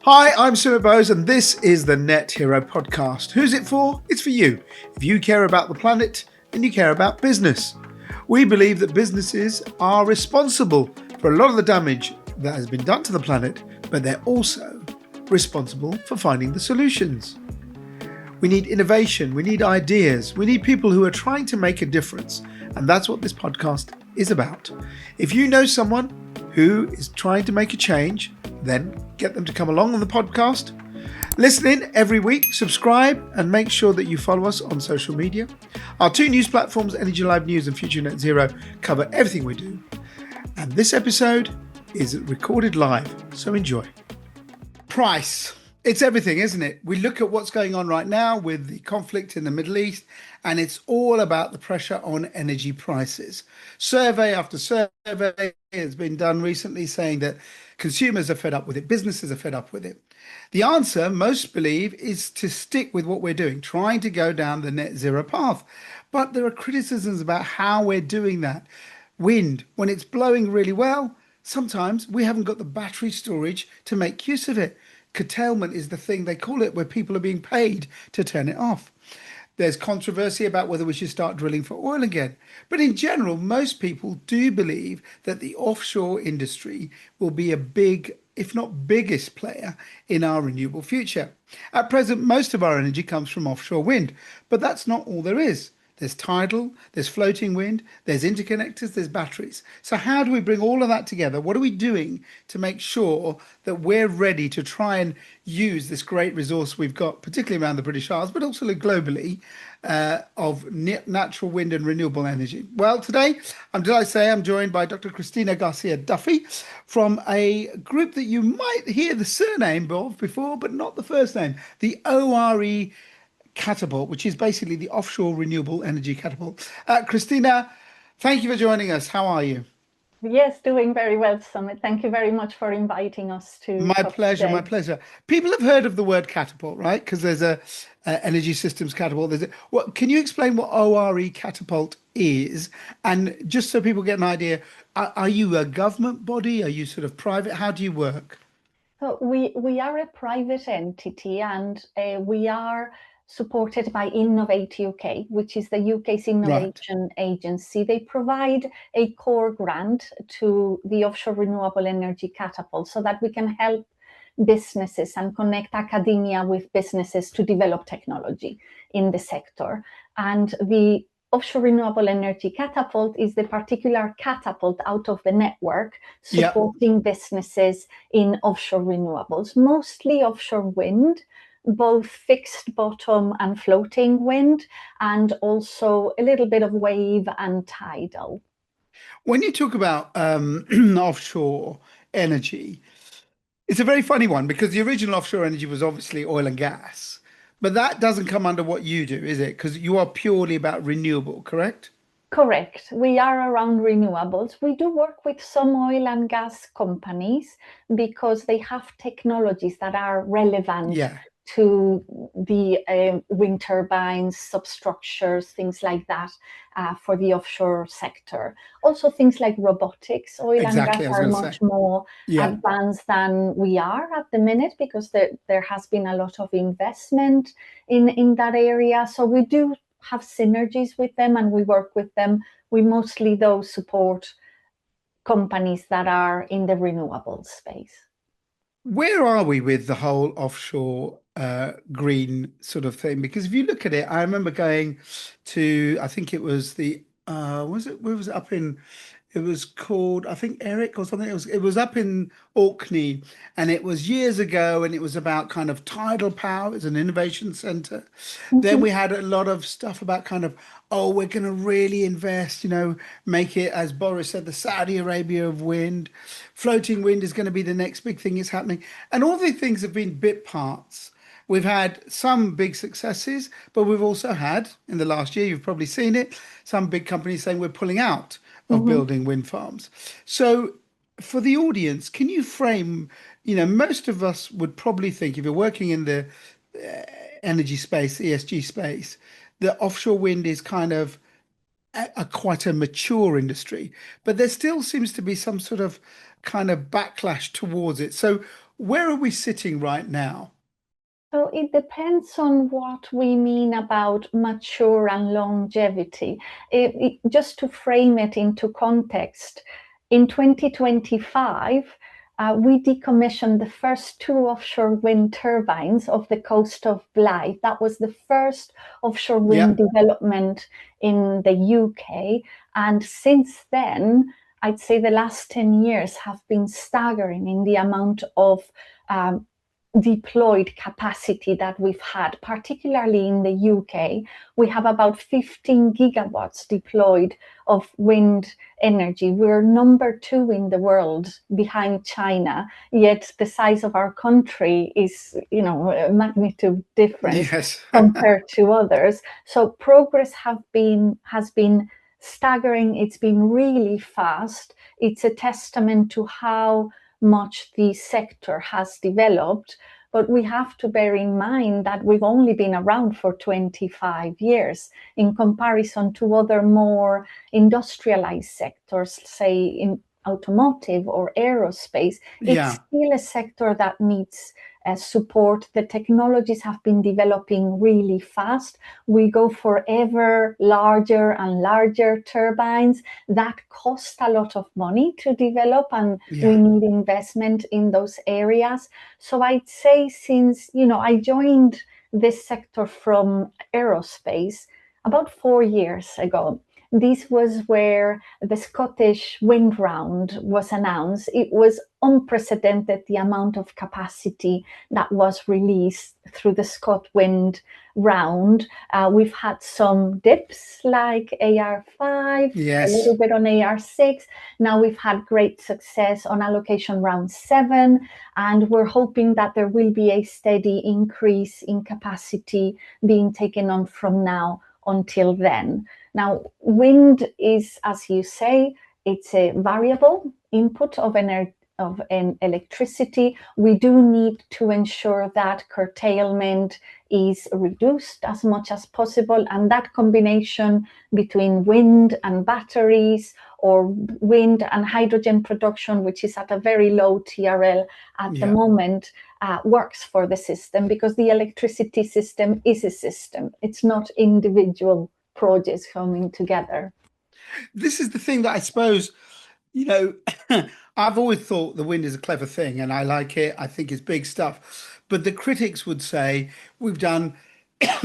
Hi, I'm Sumit Bose, and this is the Net Hero podcast. Who's it for? It's for you. If you care about the planet and you care about business. We believe that businesses are responsible for a lot of the damage that has been done to the planet, but they're also responsible for finding the solutions. We need innovation, we need ideas, we need people who are trying to make a difference, and that's what this podcast is about. If you know someone who is trying to make a change, then get them to come along on the podcast. Listen in every week, subscribe, and make sure that you follow us on social media. Our two news platforms, Energy Live News and Future Net Zero, cover everything we do. And this episode is recorded live, so enjoy. Price. It's everything, isn't it? We look at what's going on right now with the conflict in the Middle East, and it's all about the pressure on energy prices. Survey after survey has been done recently saying that consumers are fed up with it, businesses are fed up with it. The answer, most believe, is to stick with what we're doing, trying to go down the net zero path. But there are criticisms about how we're doing that. Wind, when it's blowing really well, sometimes we haven't got the battery storage to make use of it. Curtailment is the thing they call it, where people are being paid to turn it off. There's controversy about whether we should start drilling for oil again. But in general, most people do believe that the offshore industry will be a big, if not biggest player in our renewable future. At present, most of our energy comes from offshore wind, but that's not all there is. There's tidal, there's floating wind, there's interconnectors, there's batteries. So how do we bring all of that together? What are we doing to make sure that we're ready to try and use this great resource we've got, particularly around the British Isles, but also globally, of natural wind and renewable energy? Well, today, I'm delighted to say I'm joined by Dr. Christina Garcia Duffy from a group that you might hear the surname of before, but not the first name, the ORE Catapult, which is basically the offshore renewable energy catapult. Christina, thank you for joining us. How are you? Yes, doing very well, Summit. Thank you very much for inviting us to My talk pleasure, my today. pleasure. People have heard of the word catapult, right? Because there's a energy systems catapult. What can you explain what ORE catapult is? And just so people get an idea, are you a government body? Are you sort of private? How do you work? So we are a private entity, and we are supported by Innovate UK, which is the UK's Right. innovation agency. They provide a core grant to the offshore renewable energy catapult so that we can help businesses and connect academia with businesses to develop technology in the sector. And the offshore renewable energy catapult is the particular catapult out of the network Yeah. supporting businesses in offshore renewables, mostly offshore wind, both fixed bottom and floating wind, and also a little bit of wave and tidal. When you talk about offshore energy, it's a very funny one because the original offshore energy was obviously oil and gas, but that doesn't come under what you do, is it? Because you are purely about renewable, correct? Correct. We are around renewables. We do work with some oil and gas companies because they have technologies that are relevant Yeah. to the wind turbines, substructures, things like that for the offshore sector. Also, things like robotics. Oil and gas Exactly. I was are going to say. much more Yeah. advanced than we are at the minute because there has been a lot of investment in that area. So we do have synergies with them and we work with them. We mostly, though, support companies that are in the renewable space. Where are we with the whole offshore green sort of thing? Because if you look at it, I remember going to, I think it was was it, where was it up in, it was called, I think Eric or something. It was up in Orkney, and it was years ago, and it was about kind of tidal power. It's an innovation center. Then Mhm. we had a lot of stuff about kind of, oh, we're going to really invest, make it, as Boris said, the Saudi Arabia of wind. Floating wind is going to be the next big thing is happening. And all these things have been bit parts. We've had some big successes, but we've also had, in the last year, you've probably seen it, some big companies saying we're pulling out of Mhm. building wind farms. So, for the audience, can you frame, most of us would probably think if you're working in the energy space, ESG space, that offshore wind is kind of quite a mature industry, but there still seems to be some sort of kind of backlash towards it. So, Where are we sitting right now? So it depends on what we mean about mature and longevity. Just to frame it into context, in 2025, we decommissioned the first two offshore wind turbines off the coast of Blyth. That was the first offshore wind Yeah, development in the UK. And since then, I'd say the last 10 years have been staggering in the amount of um, deployed capacity that we've had, particularly in the UK. We have about 15 gigawatts deployed of wind energy. We're number two in the world behind China, yet the size of our country is, a magnitude difference yes. compared to others. So progress has been staggering. It's been really fast. It's a testament to how much the sector has developed. But we have to bear in mind that we've only been around for 25 years in comparison to other more industrialized sectors, say in automotive or aerospace. It's Yeah, still a sector that needs support. The technologies have been developing really fast. We go for ever larger and larger turbines that cost a lot of money to develop, and we yeah. need investment in those areas. So I'd say since, I joined this sector from aerospace about 4 years ago. This was where the Scottish Wind Round was announced. It was unprecedented, the amount of capacity that was released through the Scot Wind Round. We've had some dips like AR5, a Yes. little bit on AR6. Now we've had great success on allocation round 7, and we're hoping that there will be a steady increase in capacity being taken on from now until then. Now, wind is, as you say, it's a variable input of an electricity. We do need to ensure that curtailment is reduced as much as possible, and that combination between wind and batteries or wind and hydrogen production, which is at a very low TRL at the Yeah. moment, works for the system, because the electricity system is a system. It's not individual projects coming together. This is the thing that I suppose, you know, I've always thought the wind is a clever thing and I like it. I think it's big stuff. But the critics would say we've done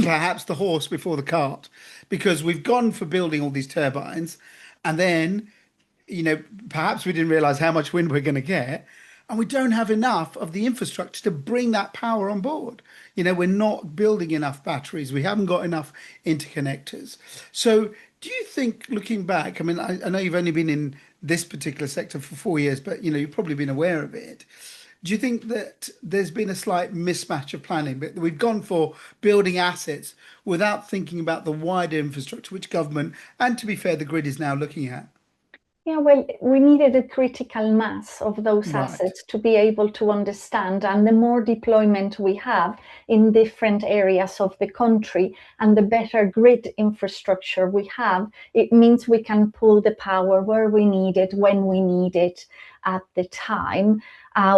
perhaps the horse before the cart because we've gone for building all these turbines and then, perhaps we didn't realize how much wind we're going to get. And we don't have enough of the infrastructure to bring that power on board. We're not building enough batteries. We haven't got enough interconnectors. So, do you think, looking back, I mean, I know you've only been in this particular sector for 4 years, but you've probably been aware of it. Do you think that there's been a slight mismatch of planning? But we've gone for building assets without thinking about the wider infrastructure, which government, and to be fair, the grid is now looking at. Yeah, well, we needed a critical mass of those Right. assets to be able to understand. And the more deployment we have in different areas of the country and the better grid infrastructure we have, it means we can pull the power where we need it, when we need it at the time.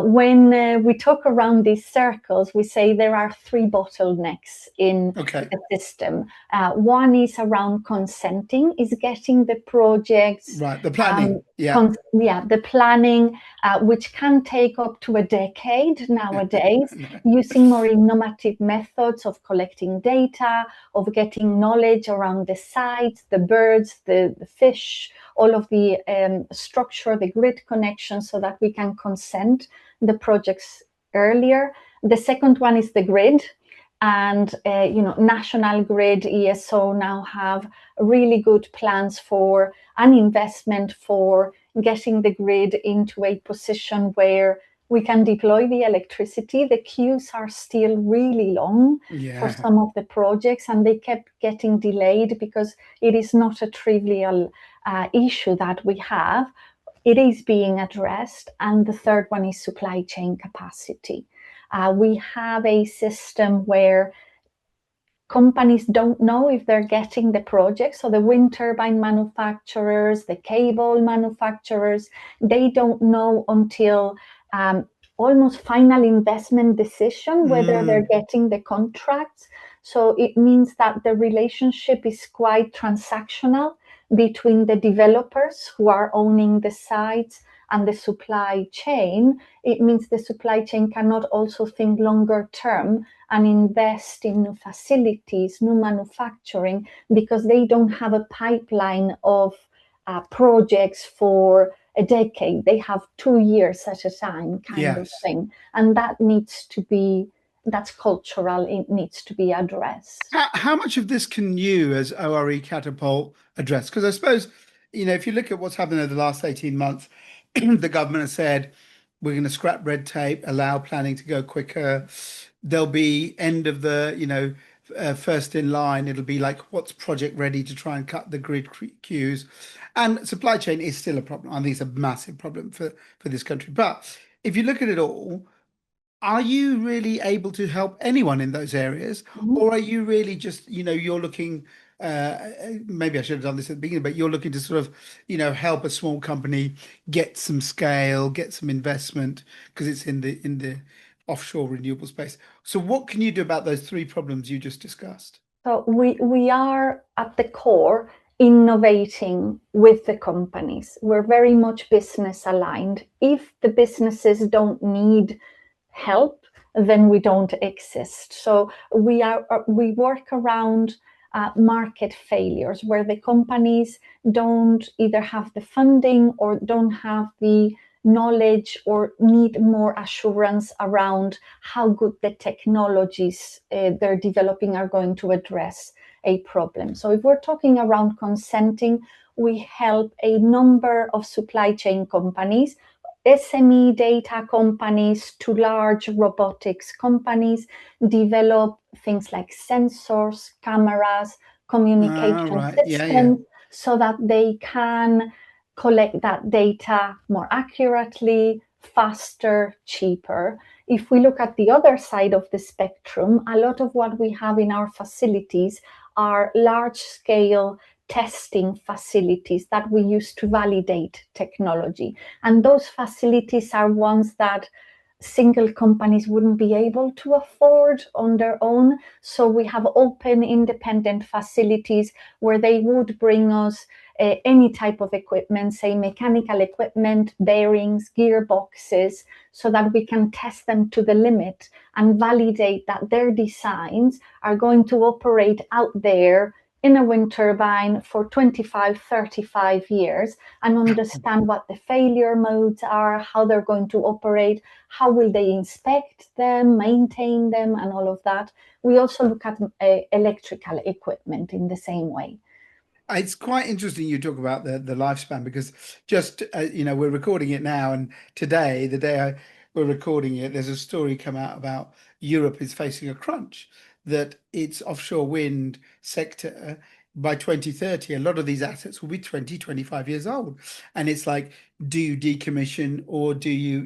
When we talk around these circles, we say there are three bottlenecks in Okay. the system. One is around consenting, is getting the projects, Right. The planning. Yeah. the planning, which can take up to a decade nowadays, using more innovative methods of collecting data, of getting knowledge around the sites, the birds, the fish, all of the structure, the grid connection, so that we can consent the projects earlier. The second one is the grid. And National Grid, ESO now have really good plans for an investment for getting the grid into a position where we can deploy the electricity. The queues are still really long for Yeah. some of the projects, and they kept getting delayed because it is not a trivial issue that we have. It is being addressed. And the third one is supply chain capacity. We have a system where companies don't know if they're getting the project. So the wind turbine manufacturers, the cable manufacturers, they don't know until almost final investment decision whether they're Mm, getting the contracts. So it means that the relationship is quite transactional between the developers who are owning the sites and the supply chain. It means the supply chain cannot also think longer term and invest in new facilities, new manufacturing, because they don't have a pipeline of projects for a decade. They have 2 years at a time, kind of yes. thing. And that needs to be, that's cultural, it needs to be addressed. How much of this can you, as ORE Catapult, address? Because I suppose, if you look at what's happened over the last 18 months, the government has said we're going to scrap red tape, allow planning to go quicker. There'll be end of the, first in line. It'll be like what's project ready to try and cut the queues. And supply chain is still a problem. I think it's a massive problem for this country. But if you look at it all, are you really able to help anyone in those areas, Mhm. or are you really just, you're looking, maybe I should have done this at the beginning, but you're looking to sort of, help a small company get some scale, get some investment because it's in the offshore renewable space. So what can you do about those three problems you just discussed? So we are at the core innovating with the companies. We're very much business aligned. If the businesses don't need help, then we don't exist. So we work around market failures where the companies don't either have the funding or don't have the knowledge or need more assurance around how good the technologies they're developing are going to address a problem. So if we're talking around consenting, we help a number of supply chain companies, SME data companies to large robotics companies, develop things like sensors, cameras, Ah, communication right. Yeah, yeah. systems so that they can collect that data more accurately, faster, cheaper. If we look at the other side of the spectrum, a lot of what we have in our facilities are large scale testing facilities that we use to validate technology. And those facilities are ones that single companies wouldn't be able to afford on their own. So we have open, independent facilities where they would bring us any type of equipment, say mechanical equipment, bearings, gearboxes, so that we can test them to the limit and validate that their designs are going to operate out there in a wind turbine for 25, 35 years and understand what the failure modes are, how they're going to operate, how will they inspect them, maintain them, and all of that. We also look at electrical equipment in the same way. It's quite interesting you talk about the lifespan because just we're recording it now, and today, the day we're recording it, there's a story come out about Europe is facing a crunch that its offshore wind sector by 2030, a lot of these assets will be 20, 25 years old. And it's like, do you decommission or do you,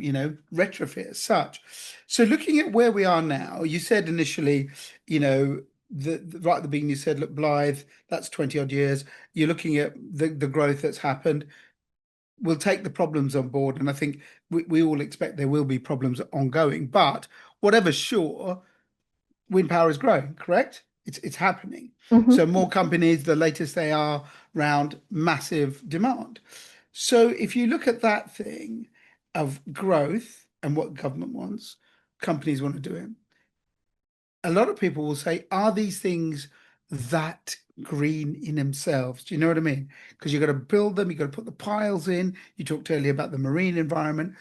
retrofit as such? So looking at where we are now, you said initially, right at the beginning, you said, look, Blythe, that's 20 odd years. You're looking at the growth that's happened. We'll take the problems on board. And I think we all expect there will be problems ongoing. But whatever's sure, wind power is growing, correct? It's happening. So Mhm. more companies, the latest they are around massive demand. So if you look at that thing of growth and what government wants, companies want to do it, a lot of people will say, are these things that green in themselves? Do you know what I mean? Because you've got to build them, you've got to put the piles in. You talked earlier about the marine environment.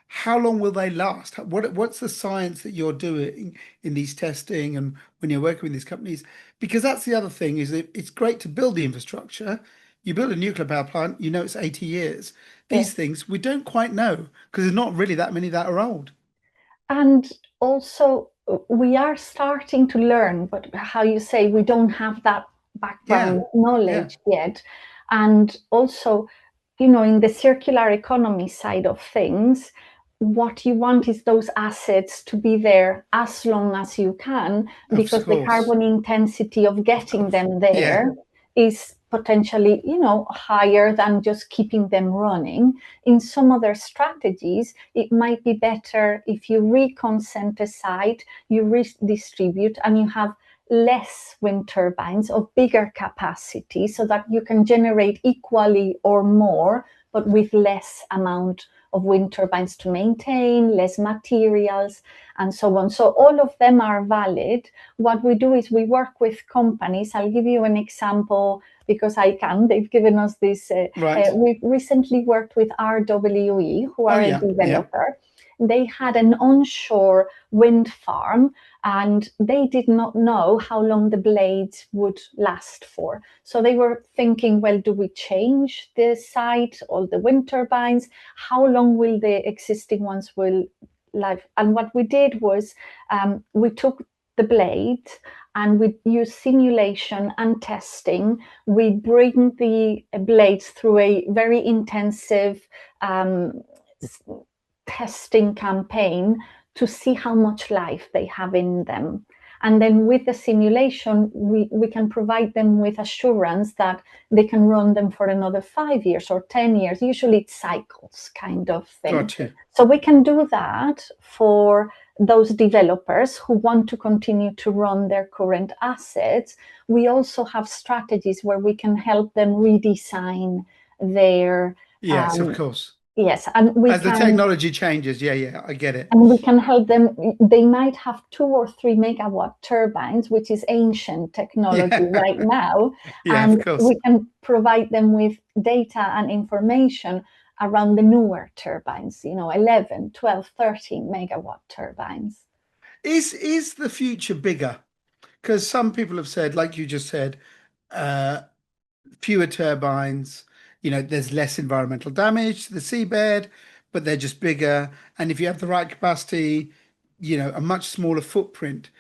How long will they last? What's the science that you're doing in these testing and when you're working with these companies? Because that's the other thing is that it's great to build the infrastructure. You build a nuclear power plant, you know it's 80 years. These Yes. things we don't quite know because there's not really that many that are old. And also, we are starting to learn, but how you say we don't have that Yeah, background yeah, knowledge yet. And also, in the circular economy side of things, what you want is those assets to be there as long as you can, of because the course. carbon intensity of getting them Yeah. there is potentially, higher than just keeping them running. In some other strategies, it might be better if you reconsent a site, you redistribute, and you have less wind turbines of bigger capacity so that you can generate equally or more, but with less amount of wind turbines to maintain, less materials, and so on. So all of them are valid. What we do is we work with companies. I'll give you an example because I can. They've given us this. Right. We've recently worked with RWE, who are Yeah. a developer. They had an onshore wind farm and they did not know how long the blades would last for. So they were thinking, well, do we change the site, all the wind turbines? How long will the existing ones will live? And what we did was we took the blade and we use simulation and testing. We bring the blades through a very intensive testing campaign to see how much life they have in them. And then with the simulation, we can provide them with assurance that they can run them for another 5 years or 10 years. Usually it's cycles kind of thing. Gotcha. So we can do that for those developers who want to continue to run their current assets. We also have strategies where we can help them redesign their Yes, of course. Yes, and as the technology changes, I get it. And we can help them. They might have 2 or 3 megawatt turbines, which is ancient technology right now. And of course. we can provide them with data and information around the newer turbines, 11, 12, 13 megawatt turbines. Is the future bigger? Because some people have said, like you just said, fewer turbines, there's less environmental damage to the seabed, but they're just bigger. And if you have the right capacity, a much smaller footprint.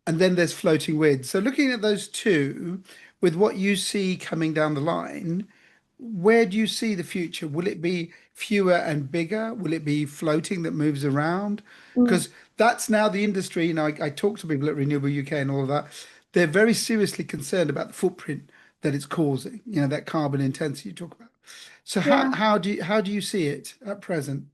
And then there's floating wind. So looking at those two, with what you see coming down the line, where do you see the future? Will it be fewer and bigger? Will it be floating that moves around? Because that's now the industry. I talk to people at Renewable UK and all of that. They're very seriously concerned about the footprint that it's causing, that carbon intensity you talk about. So how do you see it at present?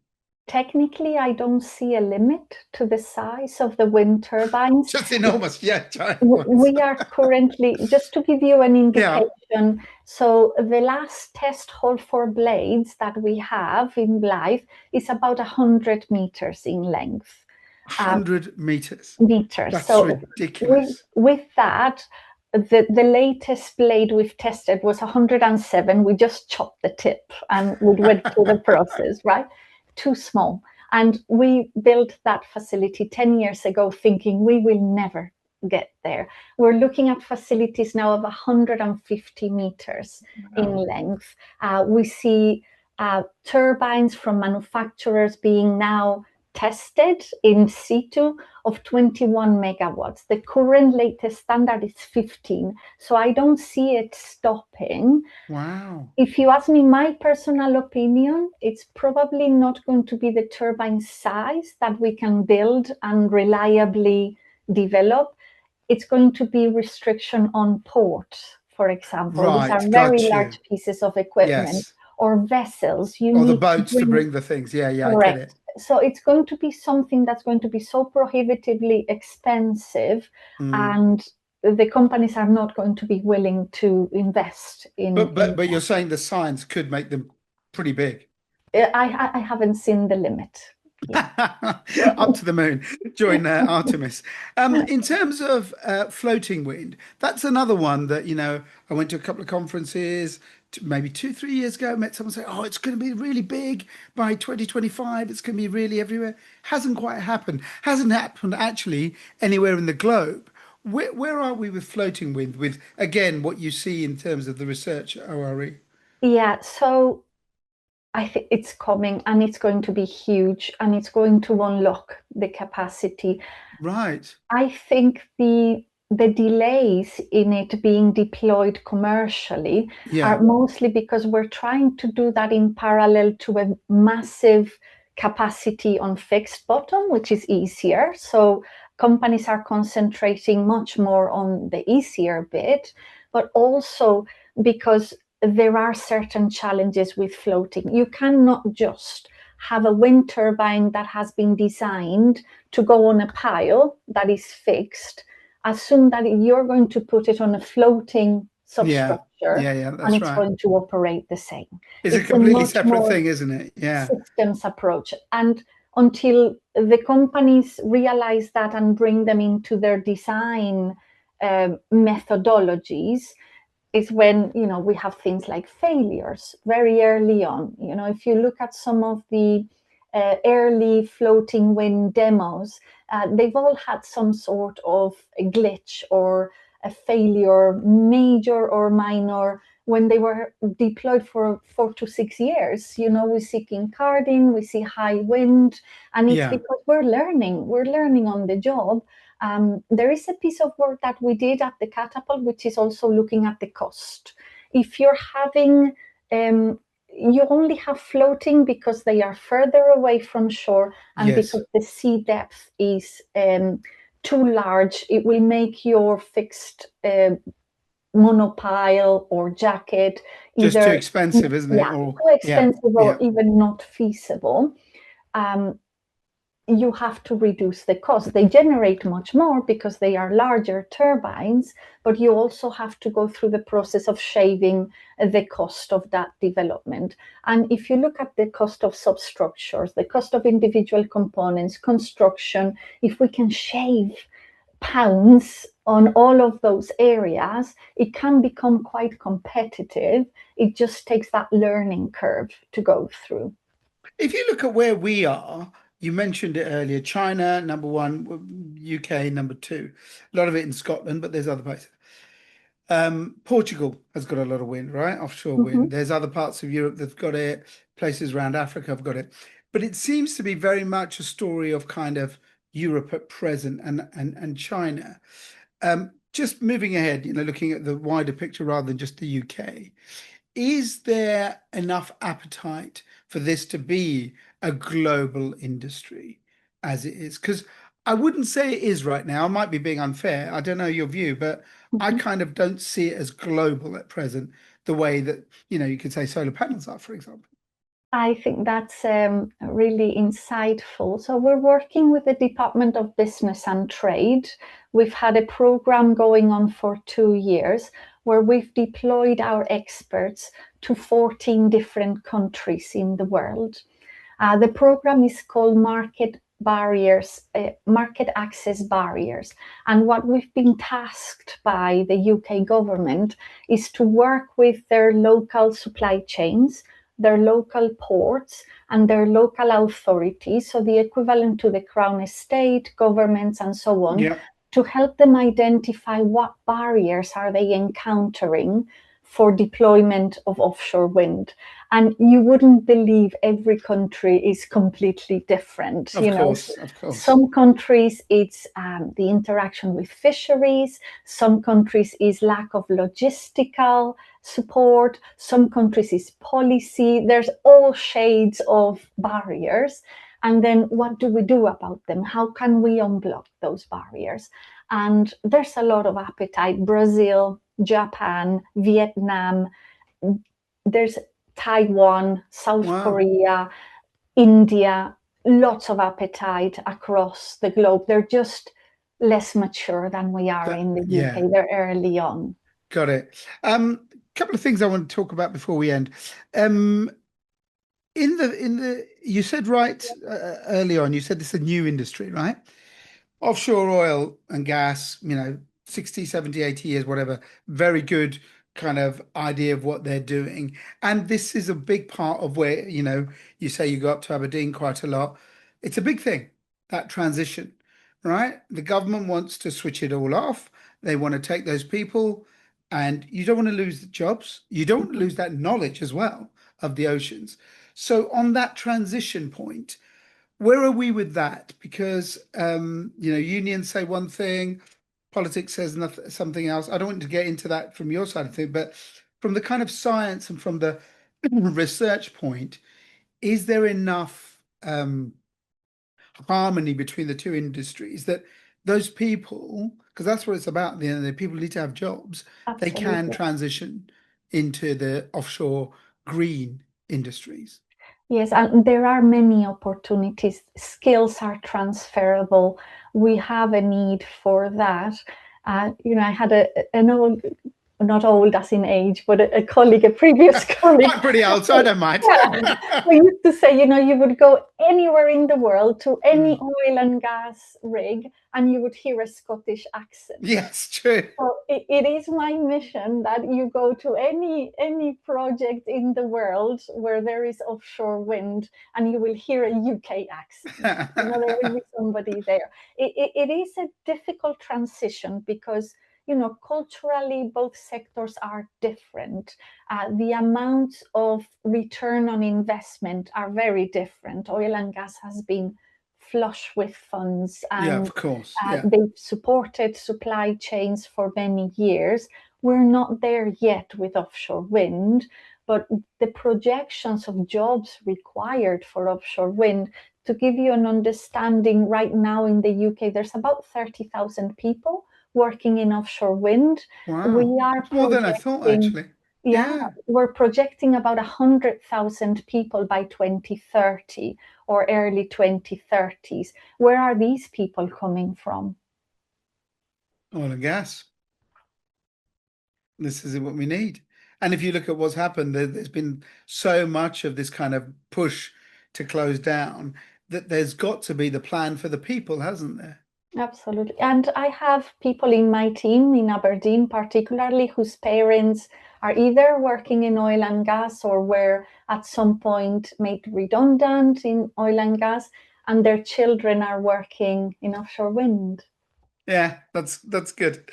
Technically, I don't see a limit to the size of the wind turbines. Just enormous, giant ones. We are currently, just to give you an indication, so the last test hole for blades that we have in life is about 100 meters in length. 100 meters. That's so ridiculous. With that, the latest blade we've tested was 107. We just chopped the tip and we went through the process, right? Too small. And we built that facility 10 years ago thinking we will never get there. We're looking at facilities now of 150 meters in length. We see turbines from manufacturers being now tested in situ of 21 megawatts. The current latest standard is 15. So I don't see it stopping. Wow. If you ask me my personal opinion, it's probably not going to be the turbine size that we can build and reliably develop. It's going to be restriction on port, for example. Right, these are very large pieces of equipment or vessels. You or need the boats to bring the things. Correct. I get it. So it's going to be something that's going to be so prohibitively expensive and the companies are not going to be willing to invest in. But you're saying the science could make them pretty big. I haven't seen the limit. Up to the moon, join Artemis. In terms of floating wind, that's another one that, I went to a couple of conferences, maybe 2-3 years ago, met someone say, oh, it's going to be really big by 2025. It's going to be really everywhere. Hasn't quite happened. Hasn't happened actually anywhere in the globe. Where are we with floating wind, with, again, what you see in terms of the research at ORE? Yeah, so I think it's coming and it's going to be huge and it's going to unlock the capacity. Right. I think the delays in it being deployed commercially are mostly because we're trying to do that in parallel to a massive capacity on fixed bottom, which is easier. So companies are concentrating much more on the easier bit, but also because there are certain challenges with floating. You cannot just have a wind turbine that has been designed to go on a pile that is fixed, assume that you're going to put it on a floating Yeah. substructure Yeah. Yeah. and That's it's right. going to operate the same. It's a It's a completely much separate more thing, isn't it? Yeah. systems approach. And until the companies realize that and bring them into their design methodologies, is when we have things like failures very early on. If you look at some of the early floating wind demos, they've all had some sort of a glitch or a failure, major or minor, when they were deployed for 4 to 6 years. We see kincarding, we see high wind, and it's Yeah. because we're learning on the job. There is a piece of work that we did at the Catapult, which is also looking at the cost. If you're having, you only have floating because they are further away from shore and Yes. because the sea depth is too large, it will make your fixed monopile or jacket Just too either, expensive, isn't it? yeah, Or too yeah. expensive or Yeah. even not feasible. Um, you have to reduce the cost. They generate much more because they are larger turbines, but you also have to go through the process of shaving the cost of that development. And if you look at the cost of substructures, the cost of individual components, construction, if we can shave pounds on all of those areas, it can become quite competitive. It just takes that learning curve to go through. If you look at where we are, you mentioned it earlier, China, number one, UK, number two. A lot of it in Scotland, but there's other places. Portugal has got a lot of wind, right? Offshore Mhm. wind. There's other parts of Europe that've got it, places around Africa have got it. But it seems to be very much a story of kind of Europe at present and China. Just moving ahead, looking at the wider picture rather than just the UK. Is there enough appetite for this to be a global industry as it is? Because I wouldn't say it is right now. I might be being unfair. I don't know your view, but I Mhm. kind of don't see it as global at present, the way that, you could say solar panels are, for example. I think that's really insightful. So, we're working with the Department of Business and Trade. We've had a program going on for 2 years where we've deployed our experts to 14 different countries in the world. The program is called Market Access Barriers. And what we've been tasked by the UK government is to work with their local supply chains, their local ports, and their local authorities, so the equivalent to the Crown Estate, governments, and so on, Yeah, to help them identify what barriers are they encountering for deployment of offshore wind. And you wouldn't believe every country is completely different. of course, of course. Some countries it's the interaction with fisheries, some countries is lack of logistical support, some countries is policy. There's all shades of barriers. And then what do we do about them? How can we unblock those barriers? And there's a lot of appetite. Brazil, Japan, Vietnam, there's Taiwan, South Wow. Korea, India, lots of appetite across the globe. They're just less mature than we are That, in the UK. yeah, They're early on. got it. Couple of things I want to talk about before we end. Um, in the you said right early on, you said this is a new industry, right? Offshore oil and gas, 60, 70, 80 years, whatever. Very good kind of idea of what they're doing. And this is a big part of where, you say you go up to Aberdeen quite a lot. It's a big thing, that transition, right? The government wants to switch it all off. They want to take those people, and you don't want to lose the jobs. You don't want to lose that knowledge as well of the oceans. So on that transition point, where are we with that? Because unions say one thing, politics says nothing, something else. I don't want to get into that from your side of things, but from the kind of science and from the research point, is there enough harmony between the two industries that those people, because that's what it's about at the end of the day, people need to have jobs, they can Absolutely. transition into the offshore green industries. Yes, and there are many opportunities. Skills are transferable. We have a need for that. I had an old, not old as in age, but a colleague, a previous colleague. I'm pretty old, so I don't mind. Yeah, we used to say, you would go anywhere in the world to any Mm. oil and gas rig, and you would hear a Scottish accent. Yes, true. So it is my mission that you go to any project in the world where there is offshore wind, and you will hear a UK accent. There will be somebody there. It is a difficult transition because culturally both sectors are different. The amounts of return on investment are very different. Oil and gas has been flush with funds, Yeah, and of course. Yeah. they've supported supply chains for many years. We're not there yet with offshore wind, but the projections of jobs required for offshore wind, to give you an understanding, right now in the UK, there's about 30,000 people working in offshore wind. We Wow. are That's more than I thought, projecting, actually. yeah, Yeah. we're projecting about 100,000 people by 2030 or early 2030s. Where are these people coming from? Oil and gas. This is what we need. And if you look at what's happened, there's been so much of this kind of push to close down that there's got to be the plan for the people, hasn't there? Absolutely. And I have people in my team in Aberdeen, particularly, whose parents are either working in oil and gas or were at some point made redundant in oil and gas, and their children are working in offshore wind. Yeah, that's good.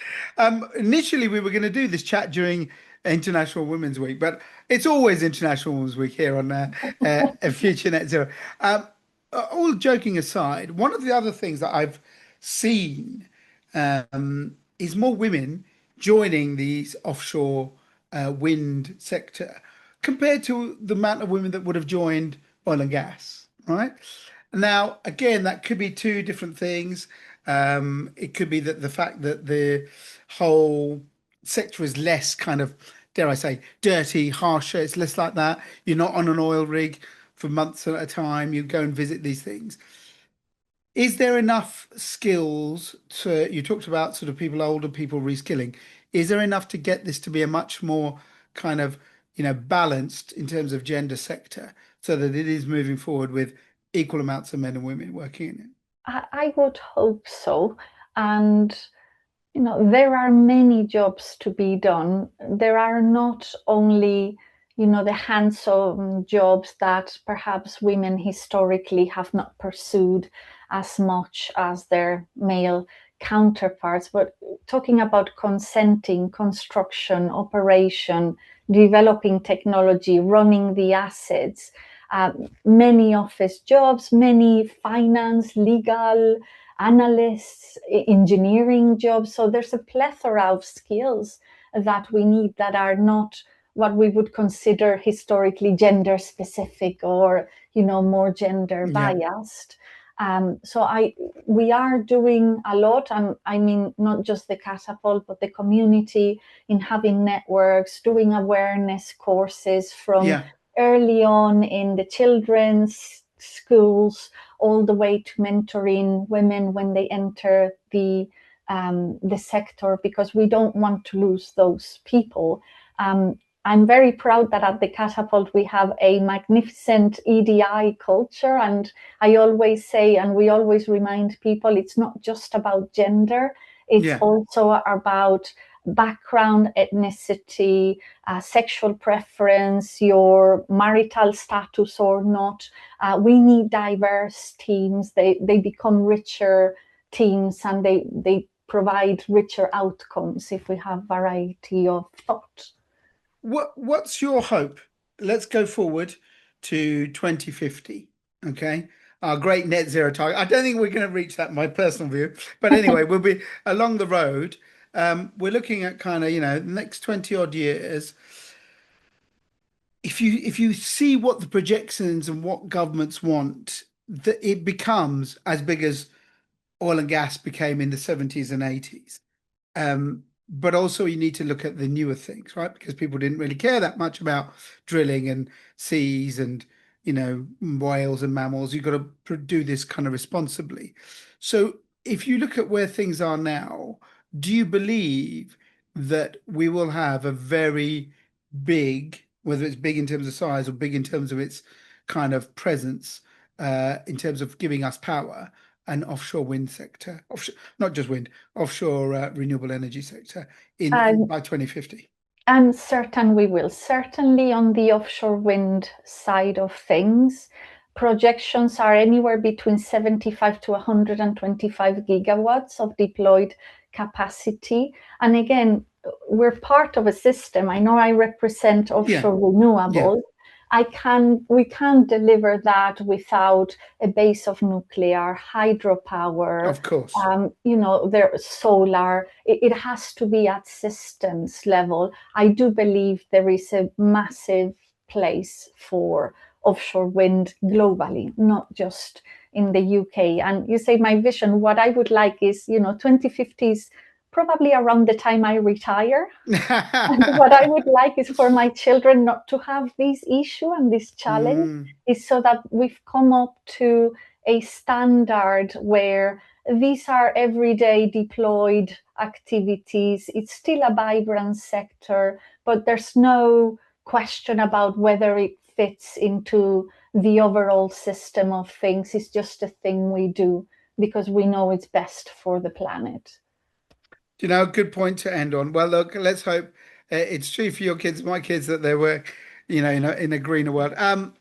Initially, we were going to do this chat during International Women's Week, but it's always International Women's Week here on Future Net Zero. All joking aside, one of the other things that I've seen is more women joining these offshore wind sector compared to the amount of women that would have joined oil and gas, right? Now, again, that could be two different things. It could be that the fact that the whole sector is less kind of, dare I say, dirty, harsher. It's less like that. You're not on an oil rig for months at a time. You go and visit these things. Is there enough skills to, you talked about sort of people, older people reskilling. Is there enough to get this to be a much more kind of, balanced in terms of gender sector so that it is moving forward with equal amounts of men and women working in it? I would hope so. And there are many jobs to be done. There are not only, the hands-on jobs that perhaps women historically have not pursued as much as their male counterparts, but talking about consenting, construction, operation, developing technology, running the assets, uh, many office jobs, many finance, legal, analysts, engineering jobs. So there's a plethora of skills that we need that are not what we would consider historically gender specific or more gender Yeah. biased. So we are doing a lot, and I mean not just the catapult, but the community, in having networks, doing awareness courses from Yeah. early on in the children's schools, all the way to mentoring women when they enter the sector, because we don't want to lose those people. I'm very proud that at the Catapult we have a magnificent EDI culture, and I always say, and we always remind people, it's not just about gender, it's Yeah. also about background, ethnicity, sexual preference, your marital status or not. We need diverse teams. They become richer teams, and they provide richer outcomes if we have variety of thought. What's your hope? Let's go forward to 2050. Okay. Our great net zero target. I don't think we're going to reach that, my personal view. But anyway, we'll be along the road. We're looking at kind of, the next 20 odd years. If you see what the projections and what governments want, that it becomes as big as oil and gas became in the 70s and 80s. but also you need to look at the newer things, right? Because people didn't really care that much about drilling and seas and, whales and mammals. You've got to do this kind of responsibly. So if you look at where things are now, do you believe that we will have a very big, whether it's big in terms of size or big in terms of its kind of presence, in terms of giving us power, an offshore wind sector, offshore, not just wind, offshore renewable energy sector by 2050? I'm certain we will. Certainly on the offshore wind side of things, projections are anywhere between 75 to 125 gigawatts of deployed capacity. And again, we're part of a system. I know I represent offshore renewables. We can't deliver that without a base of nuclear, hydropower, Of course. There's solar. It has to be at systems level. I do believe there is a massive place for offshore wind globally, not just in the UK. And you say my vision, what I would like is, 2050 is probably around the time I retire. And what I would like is for my children not to have this issue and this challenge, is so that we've come up to a standard where these are everyday deployed activities. It's still a vibrant sector, but there's no question about whether it fits into the overall system of things. It's just a thing we do because we know it's best for the planet. Good point to end on. Well, look, let's hope it's true for your kids, my kids, that they work, in a greener world.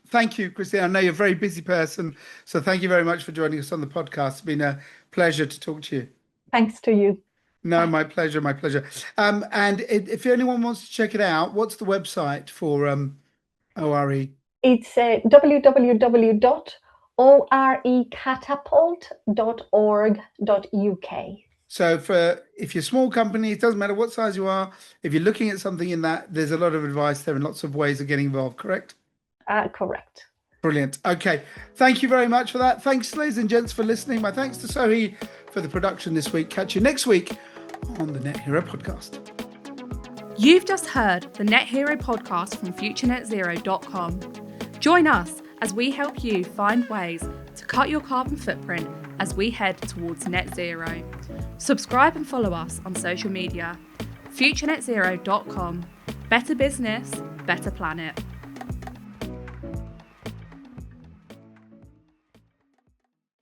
Thank you, Christina. I know you're a very busy person, so thank you very much for joining us on the podcast. It's been a pleasure to talk to you. Thanks to you. No, my pleasure, my pleasure. And if anyone wants to check it out, what's the website for ORE? It's www.orecatapult.org.uk. So if you're a small company, it doesn't matter what size you are. If you're looking at something in that, there's a lot of advice there and lots of ways of getting involved, correct? Correct. Brilliant. Okay. Thank you very much for that. Thanks, ladies and gents, for listening. My thanks to Sohi for the production this week. Catch you next week on the Net Hero podcast. You've just heard the Net Hero podcast from FutureNetZero.com. Join us as we help you find ways to cut your carbon footprint as we head towards net zero. Subscribe and follow us on social media. FutureNetZero.com. Better business, better planet.